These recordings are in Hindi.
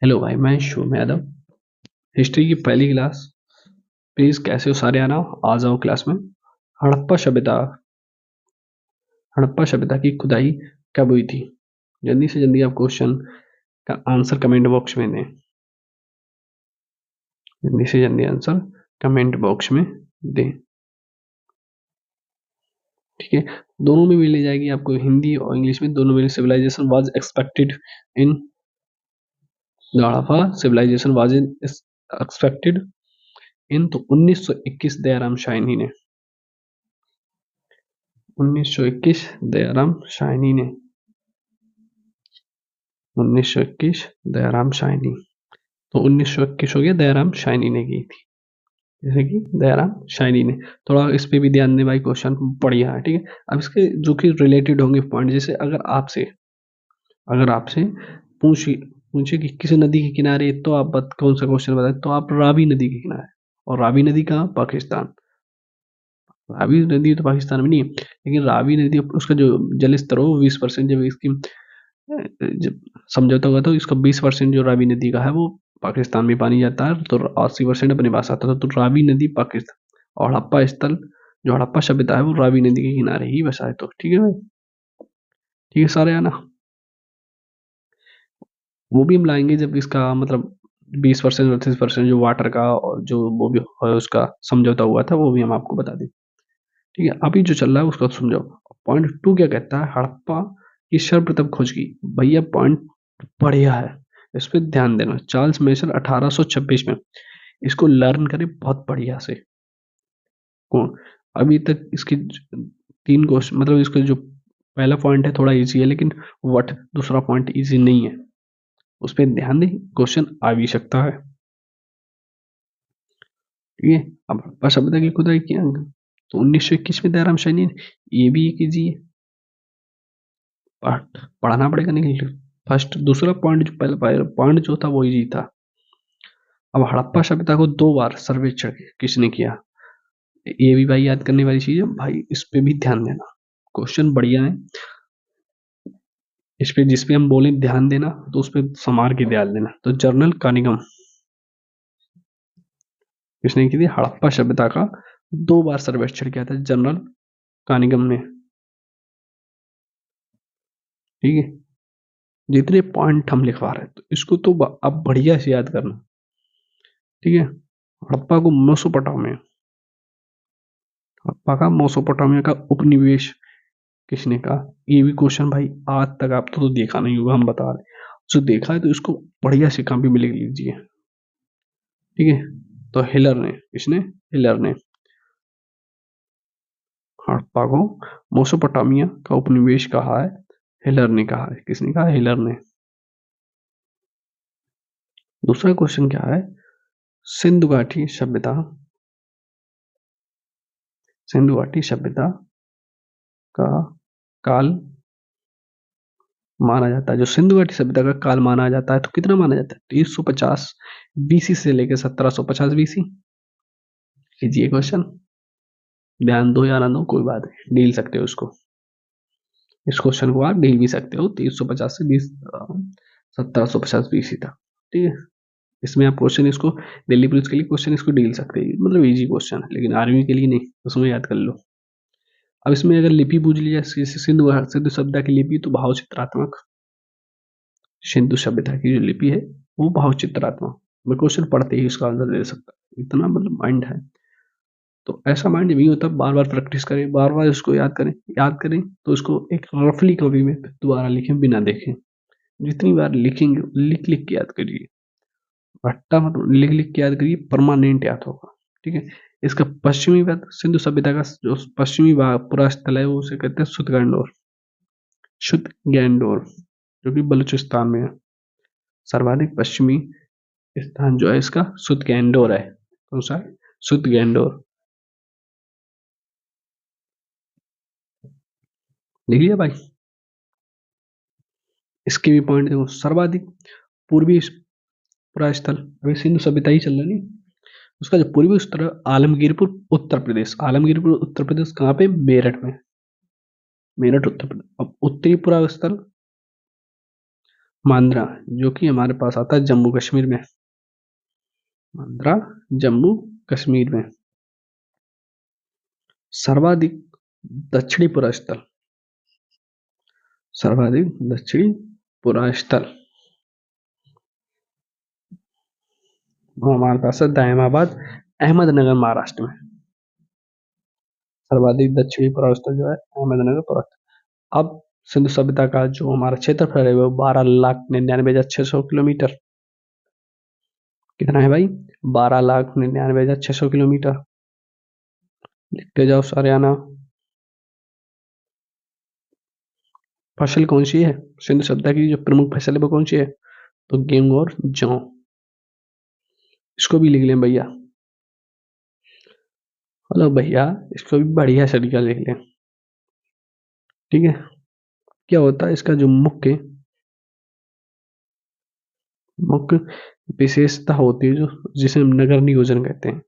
हेलो भाई, मैं शुभम यादव। हिस्ट्री की पहली क्लास। प्लीज कैसे हो सारे, आना आ जाओ क्लास में। हड़प्पा सभ्यता। हड़प्पा सभ्यता की खुदाई कब हुई थी? जल्दी से जल्दी आप क्वेश्चन का आंसर कमेंट बॉक्स में दें। जल्दी से जल्दी आंसर कमेंट बॉक्स में दें। ठीक है, दोनों में मिल जाएगी आपको, हिंदी और इंग्लिश में दोनों में। Civilization was expected in Harappa civilization was in expected in, तो 1921 दयाराम शायनी ने। 1921 दयाराम शायनी ने। 1921 दयाराम शायनी। तो 1921 हो गया, दयाराम शायनी ने की थी। जैसे कि दयाराम शायनी ने। थोड़ा इस पे भी ध्यान दें भाई, क्वेश्चन बढ़िया है। ठीक है, अब इसके जो कि रिलेटेड होंगे पॉइंट, जैसे अगर आपसे पूछे पूछे कि किस नदी के किनारे, तो आप कौन सा क्वेश्चन बताए, तो आप रावी नदी के किनारे। और रावी नदी कहाँ? पाकिस्तान। रावी नदी तो पाकिस्तान में नहीं है, लेकिन रावी नदी उसका जो जल स्तर हो 20%, जब इसकी जब समझौता हुआ तो इसका 20% जो रावी नदी का है वो पाकिस्तान में पानी जाता है, तो 80% अपने पास आता था। तो रावी नदी पाकिस्तान, और हड़प्पा स्थल, जो हड़प्पा सभ्यता है वो रावी नदी के किनारे ही बसा है। तो ठीक है भाई, ठीक है सारे आना। वो भी हम लाएंगे जब इसका मतलब 20% और 30% जो वाटर का और जो वो भी है उसका समझौता हुआ था, वो भी हम आपको बता दें। ठीक है, अभी जो चल रहा है उसका समझो। पॉइंट टू क्या कहता है? हड़प्पा की सर्वप्रथम खोज की। भैया पॉइंट बढ़िया है, इस पे ध्यान देना। चार्ल्स मेसन 1826 में। इसको लर्न करें बहुत बढ़िया से। कौन? अभी तक इसकी तीन क्वेश्चन, मतलब इसका जो पहला पॉइंट है थोड़ा इजी है, लेकिन वट दूसरा पॉइंट इजी नहीं है, उस पर ध्यान दें, क्वेश्चन आ भी सकता है। ठीक है, अब हड़प्पा सभ्यता की खुदाई किया तो 1921 में दयाराम शायनी ने। ये भी एक इजी है, पढ़ाना पड़ेगा नहीं। फर्स्ट दूसरा पॉइंट, जो पहला पॉइंट जो था वो इजी था। अब हड़प्पा सभ्यता को 2 बार सर्वेक्षण किसने किया? ये भी भाई याद करने वाली चीज है भाई, इस पे भी ध्यान देना। क्वेश्चन बढ़िया है, इस पे जिस पे हम बोले ध्यान देना, तो उस पे संभाल के ध्यान देना। तो जर्नल कानिगम किसने की थी? हड़प्पा सभ्यता का 2 बार सर्वेक्षण किया था जनरल कानिगम ने। ठीक है, जितने पॉइंट हम लिखवा रहे हैं तो इसको तो अब बढ़िया से याद करना। ठीक है, हड़प्पा को मेसोपोटामिया, हड़प्पा का मेसोपोटामिया का उपनिवेश किसने कहा? ये भी क्वेश्चन भाई आज तक आप तो देखा नहीं होगा, हम बता रहे। जो देखा है तो इसको बढ़िया से कॉपी में लिख लीजिए। ठीक है, तो हिलर ने, किसने? हिलर ने हड़प्पा को मेसोपोटामिया का उपनिवेश कहा है। हिलर ने कहा है। किसने कहा? हिलर ने। दूसरा क्वेश्चन क्या है? सिंधु घाटी सभ्यता, सिंधु घाटी सभ्यता का काल माना जाता है, जो सिंधु घाटी सभ्यता का काल माना जाता है, तो कितना माना जाता है? 350 बीसी से लेकर 1750 बीसी। कीजिए क्वेश्चन, ध्यान दो या ना दो कोई बात नहीं, डील सकते हो उसको। इस क्वेश्चन को आप डील भी सकते हो, 350 से 1750 बीसी तक। ठीक है, इसमें आप क्वेश्चन इसको दिल्ली पुलिस के लिए क्वेश्चन इसको डील सकते हैं, मतलब इजी क्वेश्चन है, लेकिन आर्मी के लिए नहीं, उसमें याद कर लो। अब इसमें अगर लिपि पूछ ली जाए, सिंधु सिंधु सभ्यता की लिपि, तो भाव चित्रात्मक। सिंधु सभ्यता की जो लिपि है वो भाव चित्रात्मक। मैं क्वेश्चन पढ़ते ही इसका आंसर दे सकता, इतना मतलब माइंड है। तो ऐसा माइंड नहीं होता, बार बार प्रैक्टिस करें, बार बार इसको याद करें तो इसको एक रफली कॉपी में दोबारा लिखें बिना देखें। जितनी बार लिखेंगे लिख लिख के याद करिए, रट्टा मत, लिख लिख के याद करिए, परमानेंट याद होगा। ठीक है, इसका पश्चिमी भाग, सिंधु सभ्यता का जो पश्चिमी भाग पूरा स्थल है वो उसे कहते हैं सुतगंडोर। सुतगैंडोर, जो कि बलूचिस्तान में है। सर्वाधिक पश्चिमी स्थान जो है इसका सुतगैंडोर है। कौन सा है? सुतगैंडोर। लिख लिया भाई? इसके भी पॉइंट देखो। सर्वाधिक पूर्वी पूरा स्थल, अभी सिंधु सभ्यता ही चल रहा नहीं, उसका जो पूर्वी उत्तर, आलमगीरपुर उत्तर प्रदेश। आलमगीरपुर उत्तर प्रदेश कहाँ पे? मेरठ में। मेरठ उत्तर प्रदेश। अब उत्तरी पूरा स्थल, मांद्रा, जो कि हमारे पास आता है जम्मू कश्मीर में। मांद्रा जम्मू कश्मीर में। सर्वाधिक दक्षिणी पुरा स्थल, सर्वाधिक दक्षिणी पुरा स्थल वो हमारे पास है दायमाबाद, अहमदनगर, महाराष्ट्र में। सर्वाधिक दक्षिणी पुरा स्थल जो है अहमदनगर पुरा। अब सिंधु सभ्यता का जो हमारा क्षेत्रफल है वो 12,99,600 किलोमीटर। कितना है भाई? 12,99,600 किलोमीटर। लिखते जाओ सारे आना। फसल कौन सी है सिंधु सभ्यता की? जो प्रमुख फसल है वो कौन सी है? तो गेहूं और जौ। इसको भी लिख लें भैया। हेलो भैया, इसको भी बढ़िया तरीका लिख लें। ठीक है। क्या होता है इसका जो मुख्य मुख्य विशेषता होती है, जो जिसे हम नगर नियोजन कहते हैं।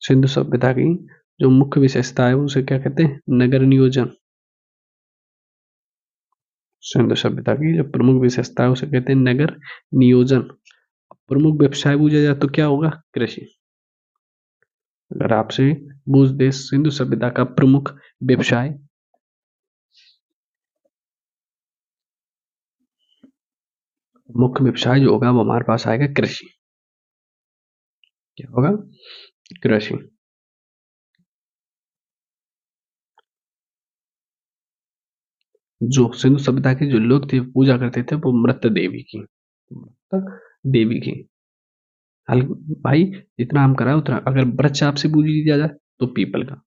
सिंधु सभ्यता की जो मुख्य विशेषता है उसे क्या कहते हैं? नगर नियोजन। सिंधु सभ्यता की जो प्रमुख विशेषता है उसे कहते हैं नगर नियोजन। प्रमुख व्यवसाय पूछा जाए तो क्या होगा? कृषि। अगर आपसे पूछ दे सिंधु सभ्यता का प्रमुख व्यवसाय, मुख्य व्यवसाय जो होगा वो हमारे पास आएगा कृषि। क्या होगा? कृषि। जो सिंधु सभ्यता के जो लोग थे पूजा करते थे वो मृत देवी की, मृत देवी की। हल भाई, जितना हम कराए उतना, अगर वृक्ष आपसे पूछ लिया जाए तो पीपल का।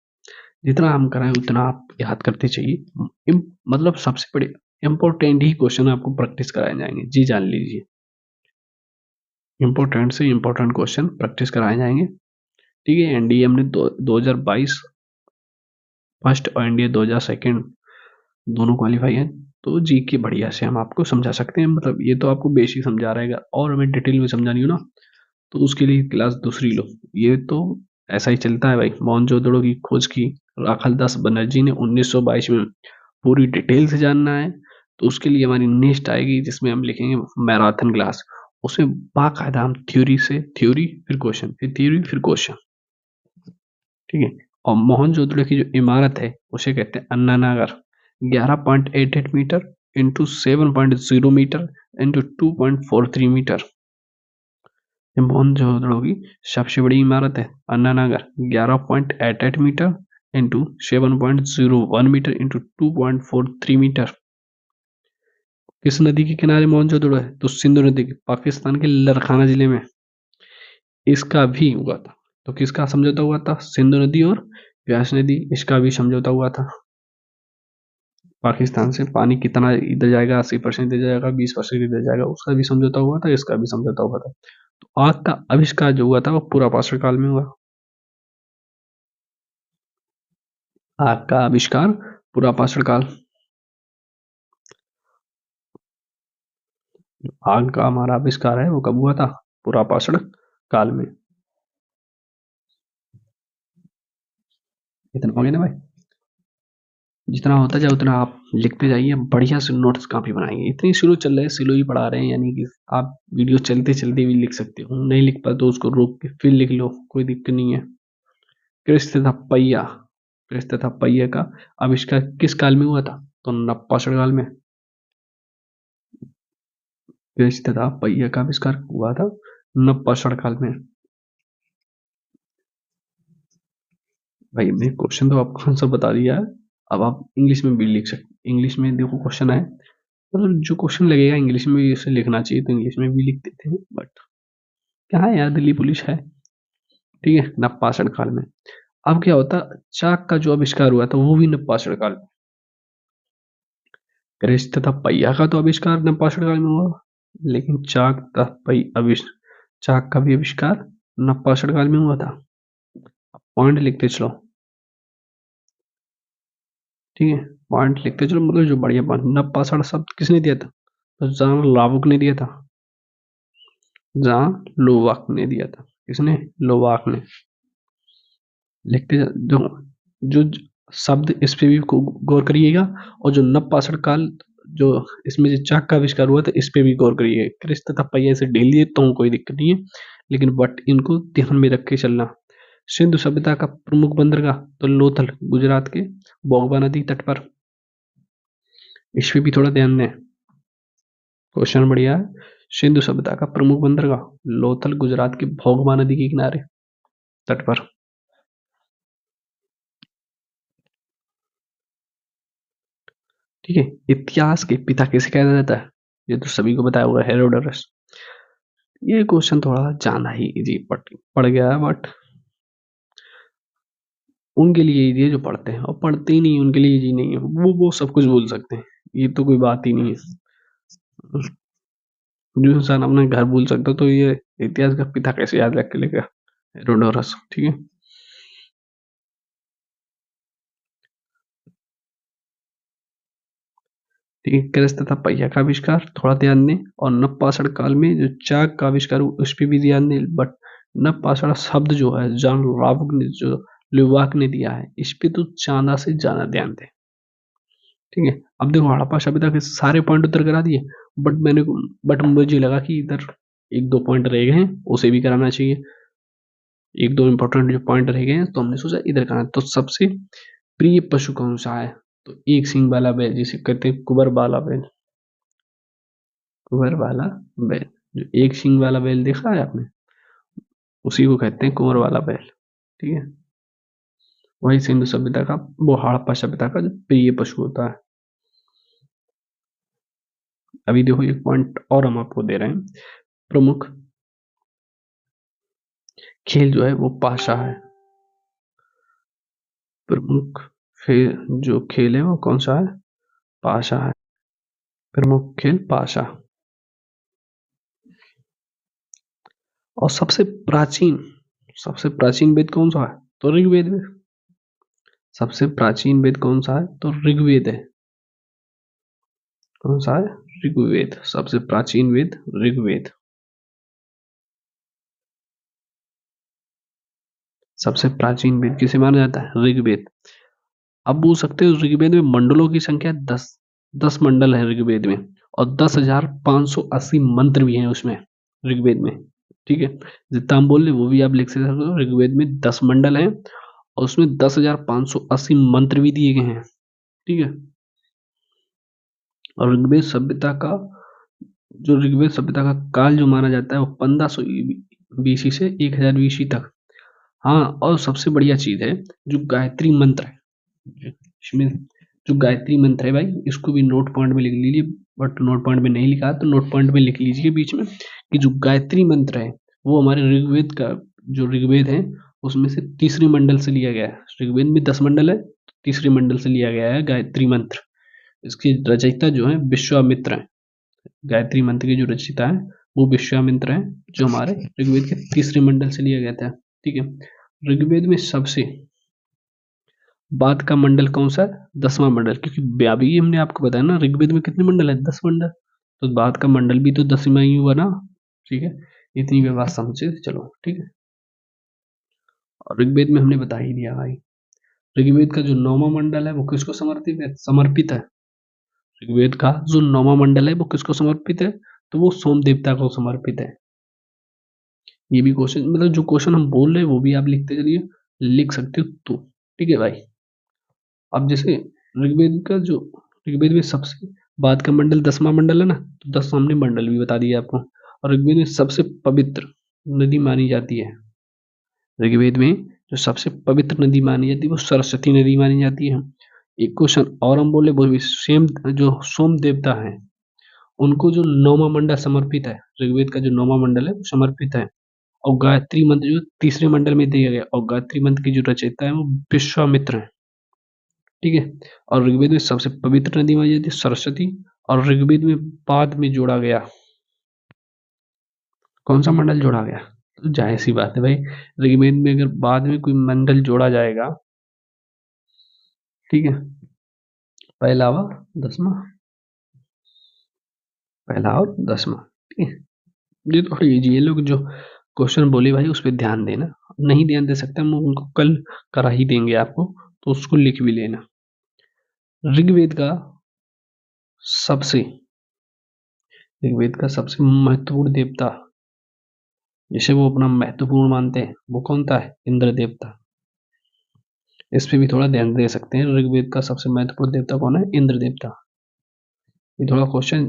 जितना हम कराएं उतना आप याद करते चाहिए। मतलब सबसे बड़े इंपॉर्टेंट ही क्वेश्चन आपको प्रैक्टिस कराए जाएंगे, जी जान लीजिए। इंपॉर्टेंट से इंपॉर्टेंट क्वेश्चन प्रैक्टिस कराए जाएंगे। ठीक है। एनडीए हमने 2022 फर्स्ट और एनडीए 2000 सेकेंड दोनों क्वालिफाई है। तो जी के बढ़िया से हम आपको समझा सकते हैं। मतलब ये तो आपको बेसिक समझा रहेगा, और हमें डिटेल में समझानी हो ना तो उसके लिए क्लास दूसरी लो। ये तो ऐसा ही चलता है भाई। मोहनजोदड़ो की खोज की राखाल दास बनर्जी ने 1922 में। पूरी डिटेल से जानना है तो उसके लिए हमारी नेक्स्ट आएगी जिसमें हम लिखेंगे मैराथन क्लास। उसमें बाकायदा हम थ्योरी से, थ्योरी फिर क्वेश्चन, फिर थ्योरी फिर क्वेश्चन। ठीक है। और मोहनजोदड़ो की जो इमारत है उसे कहते हैं Anna Nagar. 11.88 metre into 7.0 metre into 2.43 metre. ये मोहनजोदड़ो की सबसे बड़ी इमारत है Anna Nagar. 11.88 metre into 7.01 metre into 2.43 metre. किस नदी के किनारे मोहनजोदड़ो है? तो सिंधु नदी के, पाकिस्तान के लरखाना जिले में। इसका भी हुआ था। तो किसका समझौता हुआ था? सिंधु नदी और व्यास नदी, इसका भी समझौता हुआ था। पाकिस्तान से पानी कितना इधर जाएगा, 80% इधर जाएगा, 20% इधर जाएगा, उसका भी समझौता हुआ था, इसका भी समझौता हुआ था। तो आग का आविष्कार जो हुआ था वो पूरा पाषाण काल में हुआ। आग का आविष्कार पूरा पाषाण काल। आग का हमारा आविष्कार है वो कब हुआ था? पूरा पाषाण काल में। इतना हो गया ना भाई। जितना होता जाए उतना आप लिखते जाइए, बढ़िया से नोट्स काफी बनाएंगे। इतनी स्लो चल रहे हैं, स्लो ही पढ़ा रहे हैं, यानी कि आप वीडियो चलते चलते भी लिख सकते हो। नहीं लिख पाए तो उसको रोक के फिर लिख लो, कोई दिक्कत नहीं है। कृष्ण तथा पहिया, कृष्ण तथा पहिया का आविष्कार किस काल में हुआ था? तो नवपाषाण काल में। कृष्ण तथा पहिया का आविष्कार हुआ था नवपाषाण काल में। भाई मैं क्वेश्चन तो आपको आंसर बता दिया है। अब आप इंग्लिश में भी लिख सकते। इंग्लिश में देखो क्वेश्चन है, मतलब जो क्वेश्चन लगेगा इंग्लिश में भी उसे लिखना चाहिए, तो इंग्लिश में भी लिख देते हैं। बट क्या है यार, दिल्ली पुलिस है। ठीक है। नवपाषाण काल में। अब क्या होता, चाक का जो आविष्कार हुआ था वो भी नवपाषाण काल में। कृष्ण तथा पहिया का तो आविष्कार नवपाषाण काल में हुआ, लेकिन चाक का भी आविष्कार नवपाषाण काल में हुआ था। पॉइंट लिखते चलो। ठीक है। पॉइंट लिखते चलो, मतलब जो बढ़िया पॉइंट। नवपाषाण शब्द किसने दिया था? तो जॉन लावुक ने दिया था। जॉन लोवाक ने दिया था। किसने? लोवाक ने। लिखते जो जो शब्द, इस पे भी गौर करिएगा। और जो नवपाषाण काल जो इसमें जो चाक का आविष्कार हुआ था इस पे भी गौर करिए। क्रिस तथा पहिया से ढील दिए तो कोई दिक्कत नहीं है, लेकिन बट इनको ध्यान में रख के चलना। सिंधु सभ्यता का प्रमुख बंदरगाह तो लोथल, गुजरात के बोगबा नदी तट पर। इस पे भी थोड़ा ध्यान दें, क्वेश्चन बढ़िया है। सिंधु सभ्यता का प्रमुख बंदरगाह लोथल, गुजरात के भोगबा नदी के किनारे तट पर। ठीक है। इतिहास के पिता किसे कहा जाता है? ये तो सभी को बताया हुआ है, हेरोडोटस। ये क्वेश्चन थोड़ा ज्यादा ही इजी पड़ गया है, बट उनके लिए इजी है जो पढ़ते हैं, और पढ़ते ही नहीं उनके लिए इजी नहीं है। वो सब कुछ बोल सकते हैं, ये तो कोई बात ही नहीं है। जो इंसान अपना घर भूल सकता तो ये इतिहास का पिता कैसे याद रख के लेगा? हेरोडोटस। ठीक है। ठीक है। क्रस्ट तथा पहिया का आविष्कार थोड़ा ध्यान दें, और नवपाषाण काल में जो चाक का आविष्कार हुआ उस पर भी ध्यान दें। बट नवपाषाण शब्द जो है जॉन लावर्ग ने जो ल्यूवाक ने दिया है, इस पे तो ज्यादा से ज्यादा ध्यान दें। ठीक है। अब देखो हड़प्पा सभ्यता के सारे पॉइंट उत्तर करा दिए, बट मुझे लगा कि इधर एक दो पॉइंट रह गए हैं, उसे भी कराना चाहिए। एक दो इंपॉर्टेंट जो पॉइंट रह गए हैं तो हमने सोचा इधर कराना। तो सबसे प्रिय पशु कौन सा है? तो एक सींग वाला बैल, जिसे कहते हैं कुबर वाला बैल। कुंवर वाला बैल, जो एक सींग वाला बैल देखा है आपने, उसी को कहते हैं कुंवर वाला बैल। ठीक है। वही सिंधु सभ्यता का, वो हड़प्पा सभ्यता का जो प्रिय पशु होता है। अभी देखो एक पॉइंट और हम आपको दे रहे हैं। प्रमुख खेल जो है वो पाशा है। प्रमुख जो खेल है वो कौन सा है? पाशा है। प्रमुख खेल पाशा। और सबसे प्राचीन वेद कौन सा है? तो ऋग्वेद में। सबसे प्राचीन वेद कौन सा है? तो ऋग्वेद है। कौन सा है? ऋग्वेद। सबसे प्राचीन वेद ऋग्वेद। सबसे प्राचीन वेद किसे माना जाता है? ऋग्वेद। अब पूछ सकते हो ऋग्वेद में मंडलों की संख्या 10 मंडल है ऋग्वेद में, और 10,580 मंत्र भी हैं उसमें, ऋग्वेद में। ठीक है। जितना हम बोल रहे वो भी आप लिख सकते हो। ऋग्वेद में 10 मंडल हैं, और उसमें 10,580 मंत्र भी दिए गए हैं। ठीक है। और ऋग्वेद सभ्यता का काल जो माना जाता है वो 1500 बीसी से 1000 बीसी तक। हाँ, और सबसे बढ़िया चीज है जो गायत्री मंत्र है, इसमें जो गायत्री मंत्र है भाई, इसको भी नोट पॉइंट में लिख लीजिए। बट नोट पॉइंट में नहीं लिखा तो नोट पॉइंट में लिख लीजिए बीच में, कि जो गायत्री मंत्र है वो हमारे ऋग्वेद का, जो ऋग्वेद है उसमें से तीसरे मंडल से लिया गया है। ऋग्वेद में 10 मंडल है, तो तीसरे मंडल से लिया गया है गायत्री मंत्र। इसकी रचयिता जो है विश्वामित्र है। गायत्री मंत्र की जो रचयिता है वो विश्वामित्र है, जो हमारे ऋग्वेद के तीसरे मंडल से लिया गया था। ठीक है। ऋग्वेद में सबसे बाद का मंडल कौन सा है? 10वां मंडल, क्योंकि अभी हमने आपको बताया ना ऋग्वेद में कितने मंडल है? 10 मंडल। तो बाद का मंडल भी तो 10वां ही हुआ ना। ठीक है। इतनी भी बात समझे चलो। ठीक है। और ऋग्वेद में हमने बता ही दिया भाई। ऋग्वेद का जो 9वां मंडल है वो किसको समर्पित है? ऋग्वेद का जो 9वां मंडल है वो किसको समर्पित है? तो वो सोम देवता को समर्पित है। ये भी क्वेश्चन, मतलब जो क्वेश्चन हम बोल रहे हैं वो भी आप लिखते चलिए, लिख सकते हो तो। ठीक है भाई। अब जैसे ऋग्वेद का जो ऋग्वेद में सबसे बाद का मंडल 10वां मंडल है ना, तो 10 हमने मंडल भी बता दिया आपको। और ऋग्वेद में सबसे पवित्र नदी मानी जाती है, ऋग्वेद में जो सबसे पवित्र नदी मानी जाती है वो सरस्वती नदी मानी जाती है। एक क्वेश्चन और हम बोले, वो भी सेम, जो सोम देवता है उनको जो 9वां मंडल समर्पित है, ऋग्वेद का जो 9वां मंडल है वो समर्पित है। और गायत्री मंत्र जो तीसरे मंडल में दिया गया, और गायत्री मंत्र की जो रचयिता है वो विश्वामित्र है। ठीक है। और ऋग्वेद में सबसे पवित्र नदी मानी जाती है सरस्वती। और ऋग्वेद में बाद में जोड़ा गया, कौन सा मंडल जोड़ा गया? तो जाहिर सी बात है भाई, ऋग्वेद में अगर बाद में कोई मंडल जोड़ा जाएगा, ठीक है, पहला व 10वां, पहला और 10वां। ठीक है। ये थोड़ी इजी है, लोग जो क्वेश्चन बोले भाई उस पर ध्यान देना। नहीं ध्यान दे सकते हम उनको कल करा ही देंगे आपको, तो उसको लिख भी लेना। ऋग्वेद का सबसे ऋग्वेद का सबसे महत्वपूर्ण देवता, जिसे वो अपना महत्वपूर्ण मानते हैं, वो कौन था? इंद्र देवता। इस पे भी थोड़ा ध्यान दे सकते हैं। ऋग्वेद का सबसे महत्वपूर्ण देवता कौन है? इंद्र देवता। ये थोड़ा क्वेश्चन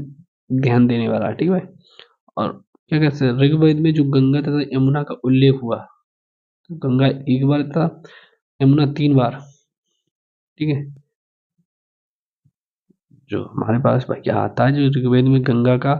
ध्यान देने वाला है, ठीक है। और क्या कहते हैं, ऋग्वेद में जो गंगा तथा यमुना का उल्लेख हुआ, तो गंगा एक बार था, यमुना 3 बार, ठीक है। जो हमारे पास भैया आता है, जो ऋग्वेद में गंगा का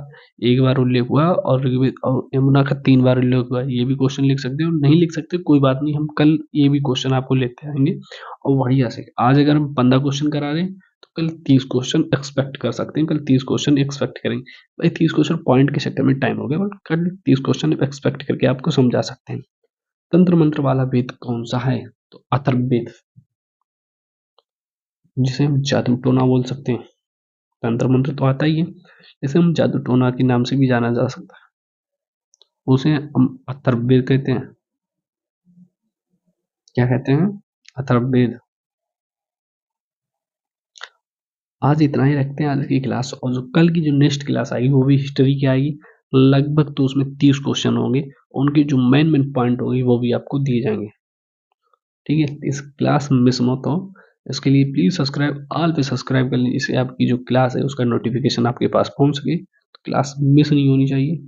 एक बार उल्लेख हुआ और ऋग्वेद और यमुना का 3 बार उल्लेख हुआ, ये भी क्वेश्चन लिख सकते हो। नहीं लिख सकते कोई बात नहीं, हम कल ये भी क्वेश्चन आपको लेते आएंगे और बढ़िया से। आज अगर हम 15 क्वेश्चन करा रहे हैं तो कल 30 क्वेश्चन एक्सपेक्ट कर सकते हैं। कल 30 क्वेश्चन एक्सपेक्ट करेंगे भाई। 30 क्वेश्चन पॉइंट के चक्कर में टाइम हो गया, बट कल 30 क्वेश्चन एक्सपेक्ट करके आपको समझा सकते हैं। तंत्र मंत्र वाला वेद कौन सा है? तो अथर्ववेद, जिसे हम जादू टोना बोल सकते हैं। तंत्र मंत्र तो आता ही है, इसे हम जादू टोना के नाम से भी जाना जा सकता है। उसे हम अथर्ववेद कहते हैं। क्या कहते हैं? अथर्ववेद। आज इतना ही रखते हैं, आज की क्लास। और जो कल की जो नेक्स्ट क्लास आएगी वो भी हिस्ट्री की आएगी। लगभग तो उसमें 30 क्वेश्चन होंगे, उनके जो मेन मेन पॉइंट होंगे वो भी आपको दिए जाएंगे, ठीक है। इस क्लास मिस मत हो, इसके लिए प्लीज सब्सक्राइब ऑल पे सब्सक्राइब कर लीजिए, जिससे आपकी जो क्लास है उसका नोटिफिकेशन आपके पास पहुंच सके। तो क्लास मिस नहीं होनी चाहिए।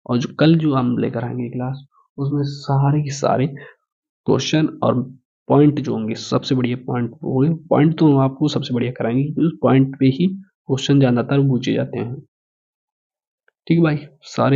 और जो कल जो हम लेकर आएंगे क्लास, उसमें सारे के सारे क्वेश्चन और पॉइंट जो होंगे, सबसे बढ़िया पॉइंट होंगे। पॉइंट तो हम आपको सबसे बढ़िया कराएंगे, क्योंकि उस पॉइंट पे ही क्वेश्चन ज्यादातर पूछे जाते हैं, ठीक है भाई। सारे